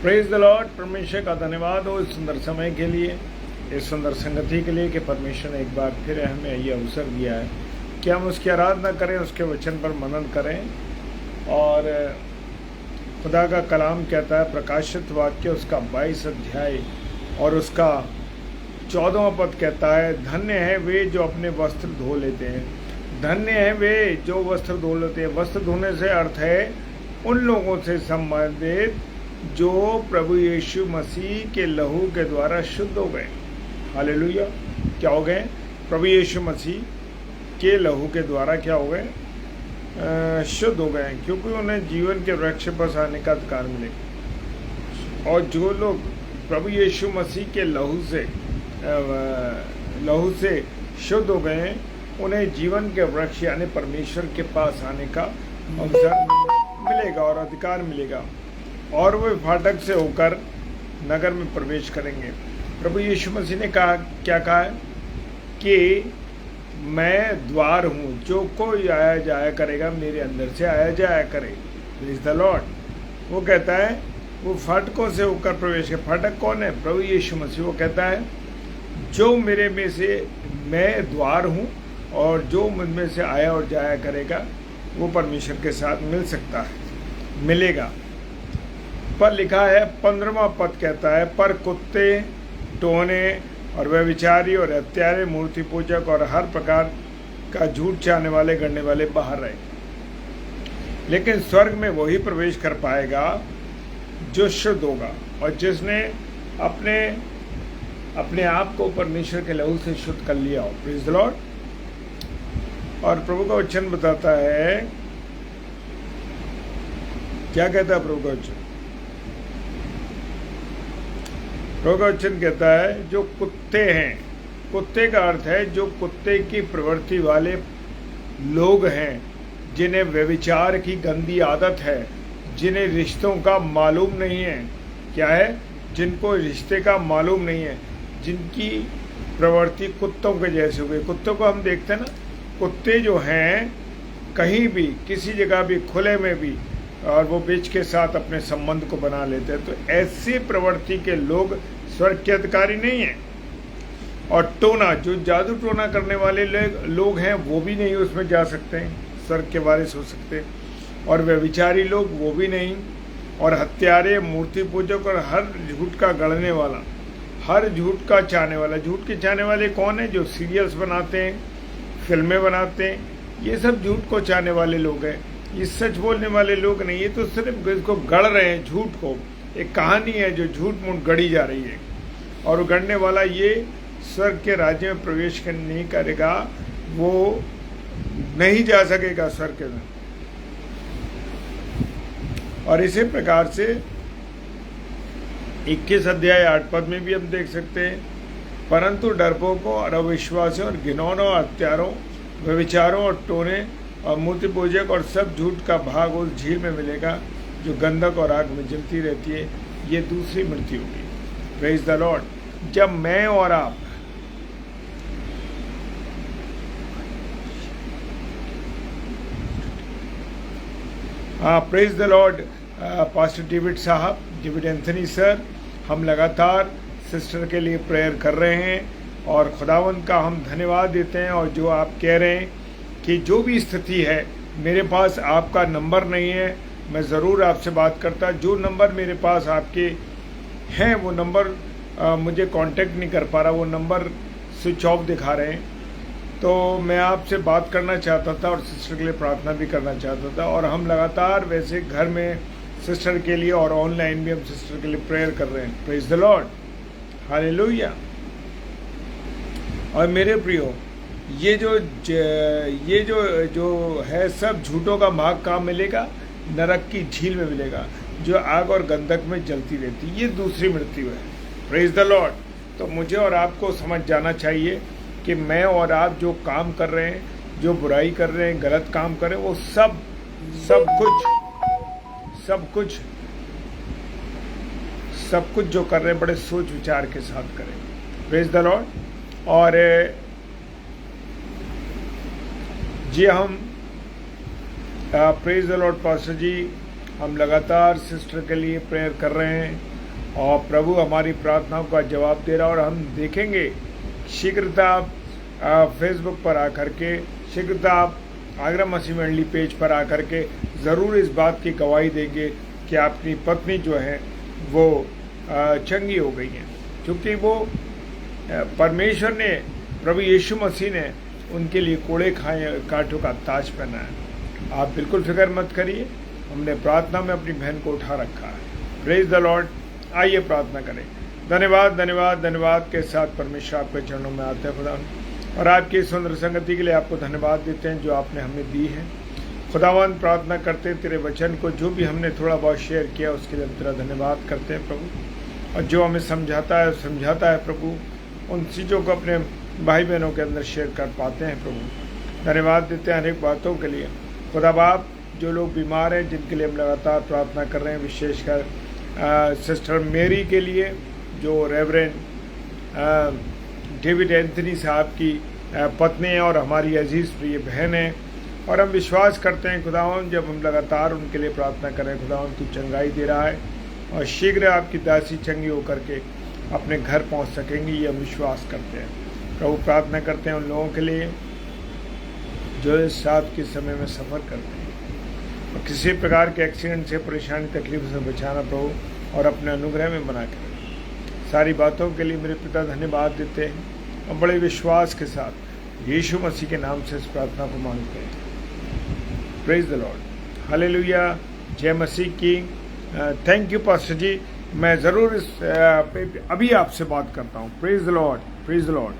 Praise the Lord. परमेश्वर का धन्यवाद हो इस सुंदर समय के लिए, इस सुंदर संगति के लिए कि परमेश्वर ने एक बार फिर हमें ये अवसर दिया है कि हम उसकी आराधना करें, उसके वचन पर मनन करें। और खुदा का कलाम कहता है, प्रकाशित वाक्य उसका 22 अध्याय और उसका 14वां पद कहता है, धन्य है वे जो अपने वस्त्र धो लेते हैं। धन्य है वे जो वस्त्र धो लेते हैं। वस्त्र धोने से अर्थ है उन लोगों से संबंधित जो प्रभु यीशु मसीह के लहू के द्वारा शुद्ध हो गए। हालेलुया। क्या हो गए? प्रभु यीशु मसीह के लहू के द्वारा क्या हो गए? शुद्ध हो गए, क्योंकि उन्हें जीवन के वृक्ष पर आने का अधिकार मिलेगा। और जो लोग प्रभु यीशु मसीह के लहू से शुद्ध हो गए, उन्हें जीवन के वृक्ष यानी परमेश्वर के पास आने का अवसर मिलेगा और अधिकार मिलेगा, और वे फाटक से होकर नगर में प्रवेश करेंगे। प्रभु यीशु मसीह ने कहा, क्या कहा है कि मैं द्वार हूँ, जो कोई आया जाया करेगा मेरे अंदर से आया जाया करे। Praise the Lord. वो कहता है वो फाटकों से होकर प्रवेश करे। फाटक कौन है? प्रभु यीशु मसीह। वो कहता है जो मेरे में से, मैं द्वार हूँ और जो मुझ में से आया और जाया करेगा वो परमेश्वर के साथ मिल सकता है, मिलेगा। पर लिखा है 15वां पद कहता है, पर कुत्ते, टोने और व्यभिचारी और हत्यारे, मूर्ति पूजक और हर प्रकार का झूठ चाहने वाले, गढ़ने वाले बाहर रहे। लेकिन स्वर्ग में वही प्रवेश कर पाएगा जो शुद्ध होगा और जिसने अपने आप को परमेश्वर के लहू से शुद्ध कर लिया हो। Praise the Lord. और प्रभु का वचन बताता है, क्या कहता है प्रभु का वचन? प्रभु का वचन कहता है जो कुत्ते हैं, कुत्ते का अर्थ है जो कुत्ते की प्रवृत्ति वाले लोग हैं, जिन्हें व्यभिचार की गंदी आदत है, जिन्हें रिश्तों का मालूम नहीं है। क्या है? जिनको रिश्ते का मालूम नहीं है, जिनकी प्रवृत्ति कुत्तों के जैसे हो गई। कुत्तों को हम देखते हैं ना, कुत्ते जो हैं कहीं भी, किसी जगह भी, खुले में भी, और वो बिच के साथ अपने संबंध को बना लेते हैं। तो ऐसी प्रवृत्ति के लोग स्वर्ग के अधिकारी नहीं हैं। और टोना, जो जादू टोना करने वाले लोग हैं, वो भी नहीं उसमें जा सकते हैं, स्वर्ग के वारिस हो सकते हैं। और व्यभिचारी लोग, वो भी नहीं। और हत्यारे, मूर्ति पूजक और हर झूठ का गढ़ने वाला, हर झूठ का चाहने वाला। झूठ के चाहने वाले कौन है? जो सीरियल्स बनाते हैं, फिल्में बनाते हैं, ये सब झूठ को चाहने वाले लोग हैं। ये सच बोलने वाले लोग नहीं, ये तो सिर्फ इसको गढ़ रहे हैं, झूठ को। एक कहानी है जो झूठ मूठ गढ़ी जा रही है, और गढ़ने वाला ये स्वर्ग के राज्य में प्रवेश नहीं करेगा, वो नहीं जा सकेगा स्वर्ग के में। और इसी प्रकार से 21 अध्याय 8 पद में भी हम देख सकते हैं, परंतु डरपोकों और अविश्वासियों और घिनौनों और हत्यारों, व्यभिचारों और टोने और मूर्ति पूजक और सब झूठ का भाग उस झील में मिलेगा जो गंधक और आग में जलती रहती है। ये दूसरी मृत्यु होगी। Praise the Lord. जब मैं और आप praise the Lord. Pastor David साहब, डेविड एंथनी सर, हम लगातार सिस्टर के लिए प्रेयर कर रहे हैं और खुदावंद का हम धन्यवाद देते हैं। और जो आप कह रहे हैं कि जो भी स्थिति है, मेरे पास आपका नंबर नहीं है, मैं ज़रूर आपसे बात करता। जो नंबर मेरे पास आपके हैं वो नंबर मुझे कांटेक्ट नहीं कर पा रहा, वो नंबर स्विच ऑफ दिखा रहे हैं। तो मैं आपसे बात करना चाहता था और सिस्टर के लिए प्रार्थना भी करना चाहता था। और हम लगातार वैसे घर में सिस्टर के लिए और ऑनलाइन भी हम सिस्टर के लिए प्रेयर कर रहे हैं। Praise the Lord. हालेलुया। और मेरे प्रियो, ये जो है सब झूठों का भाग कहाँ मिलेगा? नरक की झील में मिलेगा, जो आग और गंधक में जलती रहती। ये दूसरी मृत्यु है। Praise the Lord. तो मुझे और आपको समझ जाना चाहिए कि मैं और आप जो काम कर रहे हैं, जो बुराई कर रहे हैं, गलत काम कर रहे हैं, वो सब कुछ जो कर रहे हैं बड़े सोच विचार के साथ करें। Praise the Lord. और जी हम प्रेज़ द लॉर्ड पास्टर जी, हम लगातार सिस्टर के लिए प्रेयर कर रहे हैं और प्रभु हमारी प्रार्थनाओं का जवाब दे रहा है। और हम देखेंगे शीघ्रता फेसबुक पर आकर के, शीघ्रता आगरा मसीह मंडली पेज पर आकर के ज़रूर इस बात की गवाही देंगे कि आपकी पत्नी जो है वो चंगी हो गई हैं, क्योंकि वो परमेश्वर ने, प्रभु यीशु मसीह ने उनके लिए कोड़े खाए कांटों का ताज पहना है। आप बिल्कुल फिक्र मत करिए, हमने प्रार्थना में अपनी बहन को उठा रखा है। Praise the Lord. आइए प्रार्थना करें। धन्यवाद धन्यवाद धन्यवाद के साथ परमेश्वर आपके चरणों में आते हैं खुदा, और आपकी सुंदर संगति के लिए आपको धन्यवाद देते हैं जो आपने हमें दी है। खुदावंद प्रार्थना करते हैं तेरे वचन को जो भी हमने थोड़ा बहुत शेयर किया उसके लिए तेरा धन्यवाद करते हैं प्रभु, और जो हमें समझाता है प्रभु, उन चीज़ों को अपने भाई बहनों के अंदर शेयर कर पाते हैं प्रभु। धन्यवाद देते हैं हर एक बातों के लिए। खुदा बाप, जो लोग बीमार हैं जिनके लिए हम लगातार प्रार्थना कर रहे हैं, विशेषकर सिस्टर मेरी के लिए जो रेवरेंड डेविड एंथनी साहब की पत्नी है और हमारी अजीज़ प्रिय बहन है, और हम विश्वास करते हैं खुदावंद जब हम लगातार उनके लिए प्रार्थना करें, खुदावंद तू चंगाई दे रहा है और शीघ्र आपकी दासी चंगी होकर के अपने घर पहुंच सकेंगी, ये हम विश्वास करते हैं प्रभु। प्रार्थना करते हैं उन लोगों के लिए जो इस रात के समय में सफ़र करते हैं और किसी प्रकार के एक्सीडेंट से, परेशानी, तकलीफ से बचाना प्रभु, और अपने अनुग्रह में बना कर सारी बातों के लिए मेरे पिता धन्यवाद देते हैं और बड़े विश्वास के साथ यीशु मसीह के नाम से इस प्रार्थना को मांगते हैं। Praise the Lord. हालेलुया। जय मसीह की। थैंक यू पास्टर जी। मैं ज़रूर इस अभी आपसे बात करता हूँ। Praise the Lord, praise the Lord.